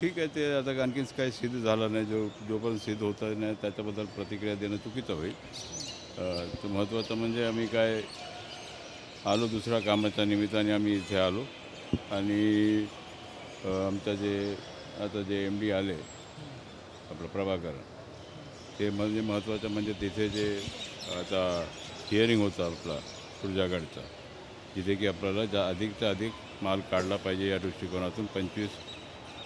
ठीक आहे, ते आता आणखीन काही सिद्ध झालं नाही. जोपर्यंत सिद्ध होता नाही त्याच्याबद्दल प्रतिक्रिया देणं चुकीचं होईल. तर महत्त्वाचं म्हणजे आम्ही काय आलो दुसऱ्या कामाच्या निमित्ताने आम्ही इथे आलो आणि आमच्या आता जे MD आले आपलं प्रभाकर, ते म्हणजे महत्त्वाचं म्हणजे तिथे जे आता हिअरिंग होता आपला पुढच्या गाडीचा, जिथे की आपल्याला अधिकचा अधिक माल काढला पाहिजे या दृष्टिकोनातून 25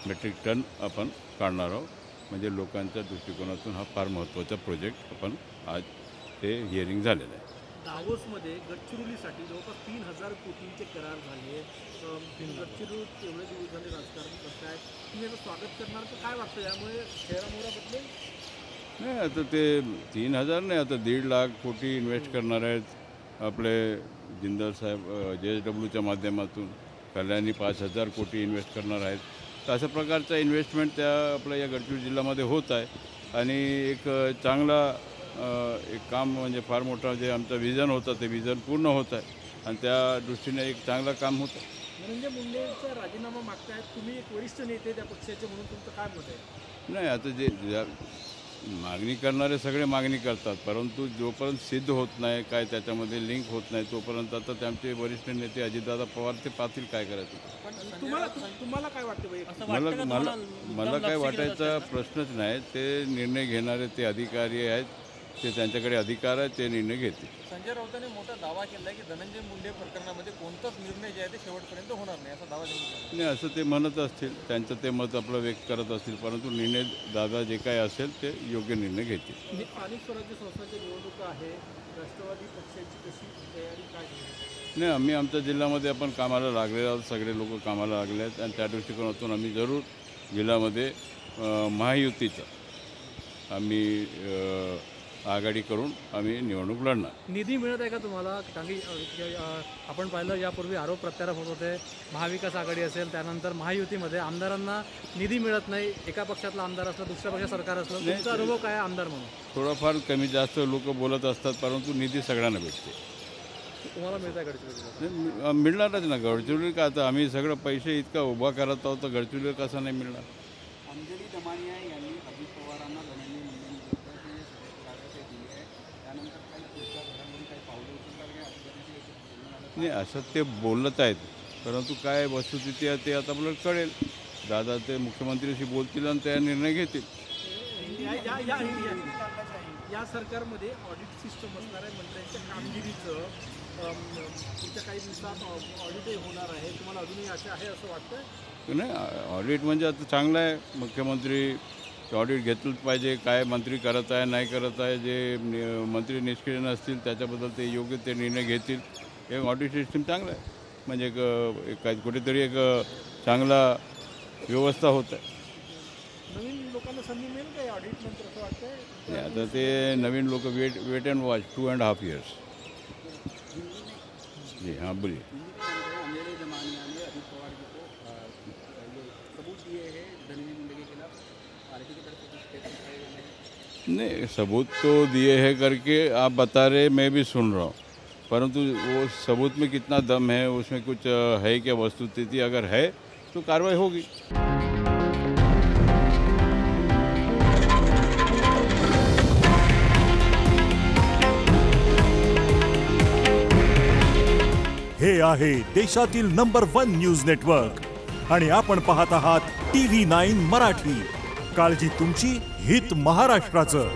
मेट्रिक टन आपण काढणार आहोत. म्हणजे लोकांच्या दृष्टिकोनातून हा फार महत्त्वाचा प्रोजेक्ट आपण आज ते हिअरिंग झालेलं आहे. दावोसमध्ये गडचिरोलीसाठी जवळपास 3000 कोटींचे करार झाले. गडचिरोलीत एवढे दिवस झाले राजकारण करताय, तुम्ही याचं स्वागत करणार तर काय वाटतं यामुळे चेहरामोहरा बदलेल? नाही, आता ते 3000 नाही, आता 1.5 लाख कोटी इन्व्हेस्ट करणार आहेत आपले जिंदाल साहेब JSWच्या माध्यमातून. कल्याणी 5000 कोटी इन्व्हेस्ट करणार आहेत. तर अशा प्रकारचा इन्व्हेस्टमेंट त्या आपल्या या गडचिरोली जिल्ह्यामध्ये होत आहे आणि एक चांगला एक काम म्हणजे फार मोठा जे आमचं विजन होतं ते विजन पूर्ण होत आहे आणि त्या दृष्टीने एक चांगलं काम होतं. धनंजय मुंडेंचा राजीनामा मागतायत, तुम्ही एक वरिष्ठ नेते त्या पक्षाचे म्हणून तुमचं काय मत आहे? नाही, आता जे मागणी करणारे सगळे मागणी करतात, परंतु जोपर्यंत सिद्ध होत नाही, काय त्याच्यामध्ये लिंक होत नाही, तोपर्यंत आता ते आमचे वरिष्ठ नेते अजितदादा पवार ते पाहतील काय करायचं. तुम्हाला काय वाटतं? मला काय वाटायचा प्रश्नच नाही. ते निर्णय घेणारे ते अधिकारी आहेत, ते त्यांच्याकडे अधिकार आहे, ते निर्णय घेतील. संजय राऊतांनी मोठा दावा केला आहे की धनंजय मुंडे प्रकरणामध्ये कोणताच निर्णय जे आहे ते शेवटपर्यंत होणार नाही, असा दावा त्यांनी. नाही, असं ते म्हणत असतील, त्यांचं ते मत आपलं व्यक्त करत असतील, परंतु निर्णय दादा जे काय असेल ते योग्य निर्णय घेतील. स्थानिक स्वराज्य संस्थांच्या निवडणुका आहे, राष्ट्रवादी पक्षाची कशी तयारी काय? नाही, आम्ही आमच्या जिल्ह्यामध्ये आपण कामाला लागलेलो आहोत, सगळे लोक कामाला लागले आहेत आणि त्या दृष्टिकोनातून आम्ही जरूर जिल्ह्यामध्ये महायुतीचं आम्ही आघाडी करून आम्ही निवडणूक लढणार. निधी मिळत आहे का तुम्हाला? कारण की आपण पाहिलं यापूर्वी आरोप प्रत्यारोप होत होते, महाविकास आघाडी असेल त्यानंतर महायुतीमध्ये आमदारांना निधी मिळत नाही. एका पक्षातला आमदार असला दुसऱ्या पक्षात सरकार असलं, तुमचा अनुभव काय आमदार म्हणून? थोडाफार कमी जास्त लोक बोलत असतात, परंतु निधी सगळ्यांना भेटते. तुम्हाला मिळत आहे गडचिरोलीला? मिळणारच ना. गडचिरोली का आता आम्ही सगळं पैसे इतका उभा करत आहोत, तर गडचिरोली कसं नाही मिळणार? अंजली दमानिया यांनी अजित पवारांना धनंजय मुंडेंविरुद्ध जे दिली आहे, त्यानंतर काही पुढच्या घडामोडी काही पावलं उचलणार नाही, असं ते बोलत आहेत, परंतु काय वस्तुस्थिती आहे ते आता आपल्याला कळेल. दादा ते मुख्यमंत्र्यांशी बोलतील आणि त्या निर्णय घेतील. या सरकारमध्ये ऑडिट सिस्टम असणार आहे, मंत्र्यांच्या कामगिरीचं पुढच्या काही दिवसात ऑडिटही होणार आहे. तुम्हाला अजूनही आशा आहे असं वाटतं? नाही, ऑडिट म्हणजे आता चांगलं आहे. मुख्यमंत्री ऑडिट घेतलंच पाहिजे, काय मंत्री करत आहे नाही करत आहे. जे मंत्री निष्क्रिय नसतील त्याच्याबद्दल ते योग्य ते निर्णय घेतील. एक ऑडिट सिस्टीम चांगलं आहे, म्हणजे एक कुठेतरी एक चांगला व्यवस्था होत आहे. नवीन लोकांना संधी मिळेल का या ऑडिट नंतर असं वाटतंय? आता ते नवीन लोक वेट अँड वॉच 2.5 years. जी हाँ, बोलिए. अंजलि दमानिया ने अजित पवार जी को सबूत दिए हैं धनंजय मुंडे के खिलाफ, पार्टी की तरफ से स्टेटमेंट आए नहीं, सबूत तो दिए हैं करके आप बता रहे, मैं भी सुन रहा हूँ, परंतु वो सबूत में कितना दम है, उसमें कुछ है क्या वस्तुस्थिति? अगर है तो कार्रवाई होगी. हे आहे देशातील नंबर 1 न्यूज नेटवर्क आणि आपण पाहत आहात TV9 मराठी. काळजी तुमची, हित महाराष्ट्राचं.